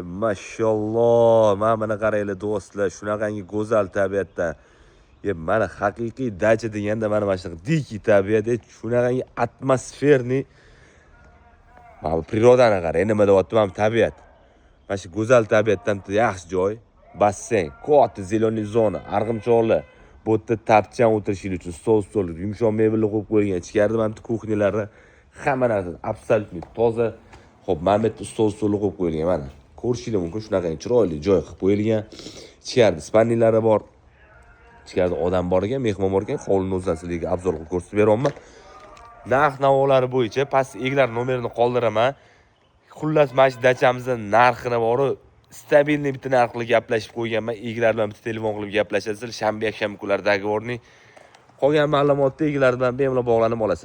Mashalloh, mana qaranglar do'stlar, shunaqangi go'zal tabiatda. Mana haqiqiy dacha deganda mana shunaqa dikий tabiat, shunaqangi atmosferniy. Mana bu prirodani qarang, nima deyapti, mana tabiat. Mana shu go'zal tabiatdan yaxshi joy, basseyn, katta zeleniy zona, arg'imchoqlar. Bu yerda tapchan o'tirishingiz uchun stol, yumshoq mebellar qo'yib qo'yilgan. Ichkarida mana kuxnyalarni hamma narsa absolyutni toza. Xo'p, mana bu yerda stol qo'yib qo'yilgan mana. Ko'rishingiz mumkin, shunaqa chiroyli joy qilib qo'yilgan. Ichkarida spannilari bor. Ichkarida odam bor ekan, mehmon bor ekan, hovlining o'zidan sizlarga obzor qilib ko'rsatib beraman. Narx-navolari bo'yicha past eglar nomerini qoldiraman. Xullas, mana shu dachamizning narxini bor-u, stabilniy bitta narx qilib gaplashib qo'yganman. Eglar bilan bitta telefon qilib gaplashasizlar. Shanba, yakshanba kunlari dogovorni. Qolgan ma'lumotni eglar bilan bemalol bog'lanib olasiz.